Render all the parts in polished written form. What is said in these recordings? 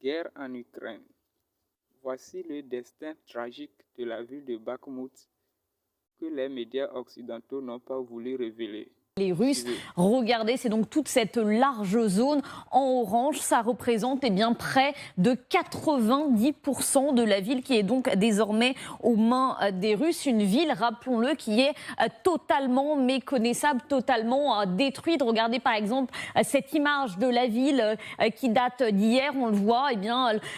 Guerre en Ukraine. Voici le destin tragique de la ville de Bakhmout que les médias occidentaux n'ont pas voulu révéler. Les Russes, regardez, c'est donc toute cette large zone en orange. Ça représente bien près de 90% de la ville qui est donc désormais aux mains des Russes. Une ville, rappelons-le, qui est totalement méconnaissable, totalement détruite. Regardez par exemple cette image de la ville qui date d'hier. On le voit,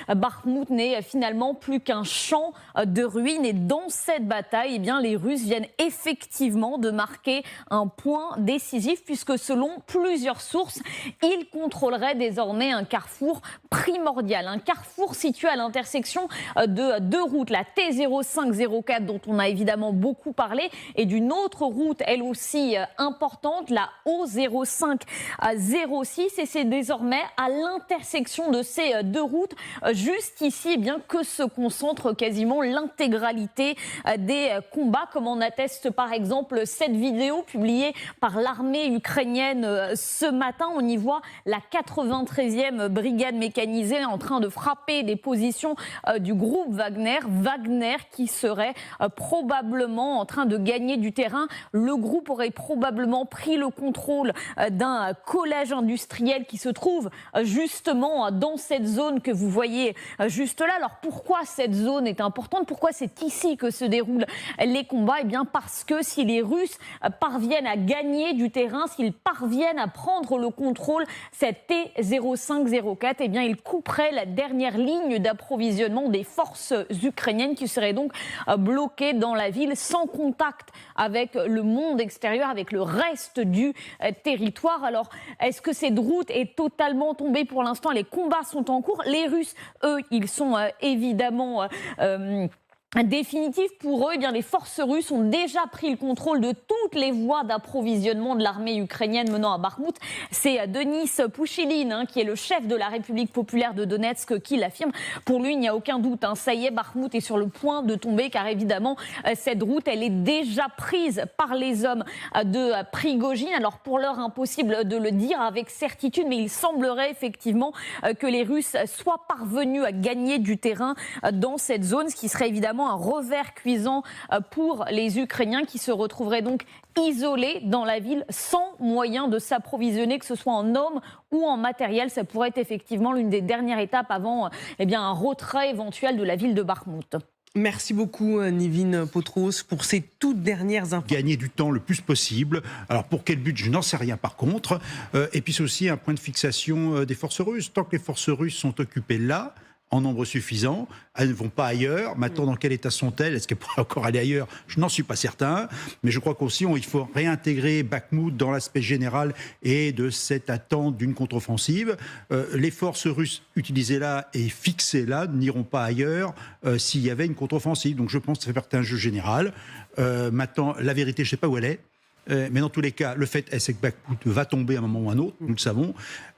Bakhmout n'est finalement plus qu'un champ de ruines. Et dans cette bataille, les Russes viennent effectivement de marquer un point décisif puisque selon plusieurs sources, il contrôlerait désormais un carrefour primordial. Un carrefour situé à l'intersection de deux routes, la T0504 dont on a évidemment beaucoup parlé et d'une autre route elle aussi importante, la O0506 et c'est désormais à l'intersection de ces deux routes, juste ici que se concentre quasiment l'intégralité des combats comme en atteste par exemple cette vidéo publiée par l'armée ukrainienne ce matin. On y voit la 93e brigade mécanisée en train de frapper des positions du groupe Wagner. Wagner qui serait probablement en train de gagner du terrain. Le groupe aurait probablement pris le contrôle d'un collège industriel qui se trouve justement dans cette zone que vous voyez juste là. Alors pourquoi cette zone est importante? Pourquoi c'est ici que se déroulent les combats? Eh bien parce que si les Russes parviennent à gagner du terrain, s'ils parviennent à prendre le contrôle, cette T0504, eh bien, ils couperaient la dernière ligne d'approvisionnement des forces ukrainiennes qui seraient donc bloquées dans la ville sans contact avec le monde extérieur, avec le reste du territoire. Alors, est-ce que cette route est totalement tombée pour l'instant? Les combats sont en cours. Les Russes, eux, ils sont évidemment définitif pour eux. Eh bien, les forces russes ont déjà pris le contrôle de toutes les voies d'approvisionnement de l'armée ukrainienne menant à Bakhmout. C'est Denis Pouchiline, qui est le chef de la République populaire de Donetsk, qui l'affirme. Pour lui, il n'y a aucun doute. Ça y est, Bakhmout est sur le point de tomber, car évidemment, cette route, elle est déjà prise par les hommes de Prigojine. Alors, pour l'heure, impossible de le dire avec certitude, mais il semblerait effectivement que les Russes soient parvenus à gagner du terrain dans cette zone, ce qui serait évidemment un revers cuisant pour les Ukrainiens qui se retrouveraient donc isolés dans la ville sans moyen de s'approvisionner, que ce soit en hommes ou en matériel. Ça pourrait être effectivement l'une des dernières étapes avant un retrait éventuel de la ville de Bakhmout. Merci beaucoup Nivine Potros pour ces toutes dernières infos. Gagner du temps le plus possible. Alors pour quel but, je n'en sais rien par contre. Et puis c'est aussi un point de fixation des forces russes. Tant que les forces russes sont occupées là, en nombre suffisant, elles ne vont pas ailleurs. Maintenant, dans quel état sont-elles? Est-ce qu'elles pourraient encore aller ailleurs? Je n'en suis pas certain. Mais je crois qu'aussi, il faut réintégrer Bakhmout dans l'aspect général et de cette attente d'une contre-offensive. Les forces russes utilisées là et fixées là n'iront pas ailleurs s'il y avait une contre-offensive. Donc je pense que ça fait partie d'un jeu général. Maintenant, la vérité, je ne sais pas où elle est. Mais dans tous les cas, le fait est que Bakhmout va tomber à un moment ou à un autre, nous le savons.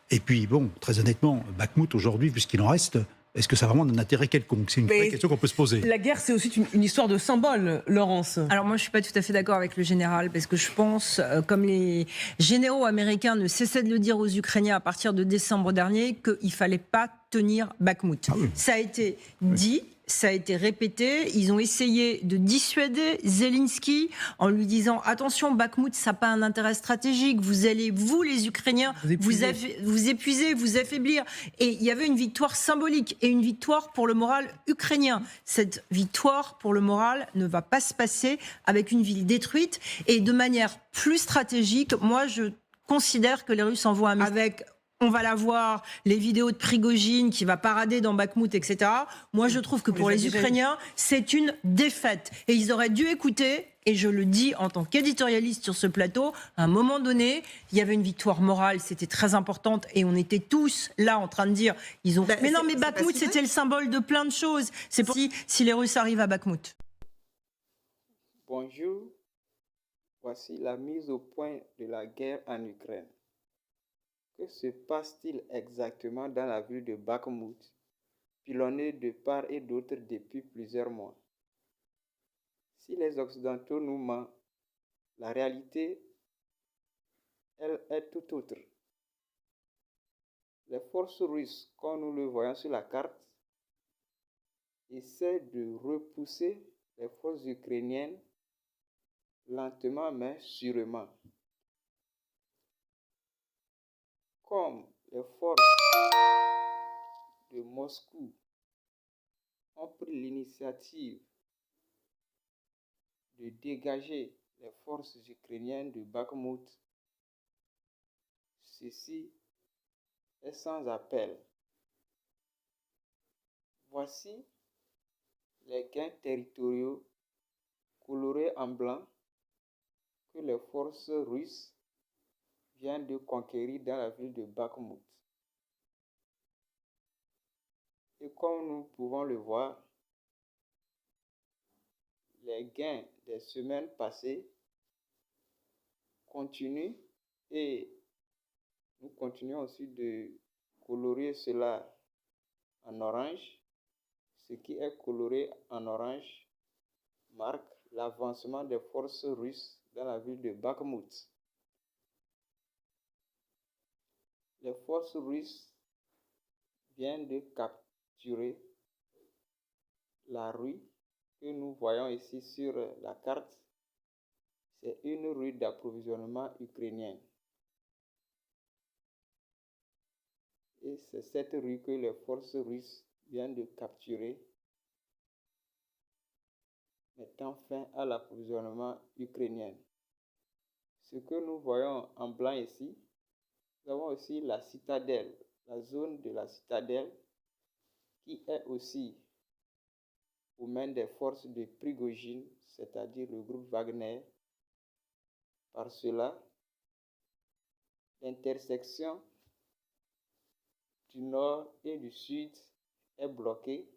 Et puis, bon, très honnêtement, Bakhmout aujourd'hui, puisqu'il en reste, est-ce que ça a vraiment un intérêt quelconque? C'est une vraie question qu'on peut se poser. La guerre, c'est aussi une histoire de symbole, Laurence. Alors moi, je ne suis pas tout à fait d'accord avec le général, parce que je pense, comme les généraux américains ne cessaient de le dire aux Ukrainiens à partir de décembre dernier, qu'il ne fallait pas tenir Bakhmout. Ah oui. Ça a été dit. Ça a été répété, ils ont essayé de dissuader Zelensky en lui disant « Attention, Bakhmout, ça n'a pas un intérêt stratégique, vous allez, vous les Ukrainiens, vous épuiser, vous affaiblir. » Et il y avait une victoire symbolique et une victoire pour le moral ukrainien. Cette victoire pour le moral ne va pas se passer avec une ville détruite. Et de manière plus stratégique, moi je considère que les Russes envoient un message avec... On va la voir, les vidéos de Prigojine qui va parader dans Bakhmout, etc. Moi, je trouve que pour les Ukrainiens, c'est une défaite. Et ils auraient dû écouter, et je le dis en tant qu'éditorialiste sur ce plateau, à un moment donné, il y avait une victoire morale, c'était très importante, et on était tous là en train de dire, ils ont... mais non, mais Bakhmout, c'était le symbole de plein de choses. C'est pour si les Russes arrivent à Bakhmout. Bonjour, voici la mise au point de la guerre en Ukraine. Que se passe-t-il exactement dans la ville de Bakhmout, pilonnée de part et d'autre depuis plusieurs mois? Si les Occidentaux nous mentent, la réalité, elle est tout autre. Les forces russes, comme nous le voyons sur la carte, essaient de repousser les forces ukrainiennes lentement mais sûrement. Comme les forces de Moscou ont pris l'initiative de dégager les forces ukrainiennes de Bakhmut, ceci est sans appel. Voici les gains territoriaux colorés en blanc que les forces russes viennent de conquérir dans la ville de Bakhmut. Et comme nous pouvons le voir, les gains des semaines passées continuent et nous continuons aussi de colorer cela en orange. Ce qui est coloré en orange marque l'avancement des forces russes dans la ville de Bakhmut. Les forces russes viennent de capturer la rue que nous voyons ici sur la carte. C'est une rue d'approvisionnement ukrainienne. Et c'est cette rue que les forces russes viennent de capturer, mettant fin à l'approvisionnement ukrainien. Ce que nous voyons en blanc ici, nous avons aussi la citadelle, la zone de la citadelle qui est aussi aux mains des forces de Prigojine, c'est-à-dire le groupe Wagner. Par cela, l'intersection du nord et du sud est bloquée,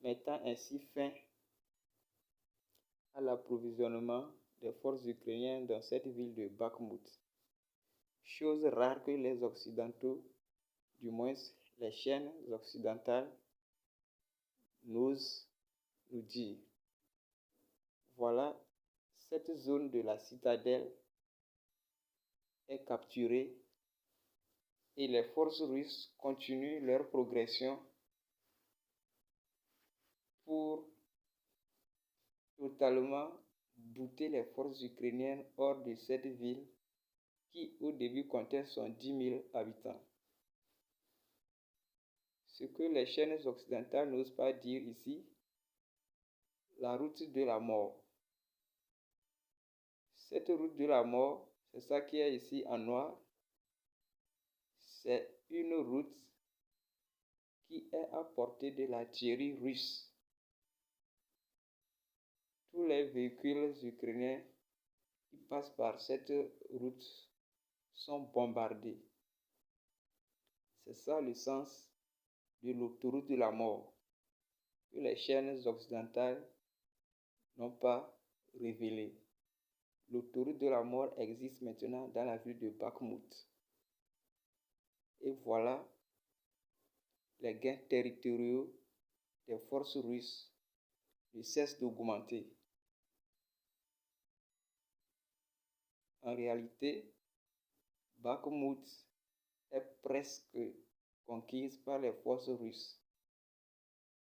mettant ainsi fin à l'approvisionnement des forces ukrainiennes dans cette ville de Bakhmut. Chose rare que les Occidentaux, du moins les chaînes occidentales, n'osent nous dire. Voilà, cette zone de la citadelle est capturée et les forces russes continuent leur progression pour totalement bouter les forces ukrainiennes hors de cette ville qui au début comptait 110 000 habitants. Ce que les chaînes occidentales n'osent pas dire ici, la route de la mort. Cette route de la mort, c'est ça qui est ici en noir. C'est une route qui est à portée de l'artillerie russe. Tous les véhicules ukrainiens qui passent par cette route sont bombardés. C'est ça le sens de l'autoroute de la mort que les chaînes occidentales n'ont pas révélé. L'autoroute de la mort existe maintenant dans la ville de Bakhmut. Et voilà les gains territoriaux des forces russes ne cessent d'augmenter. En réalité, Bakhmut est presque conquise par les forces russes.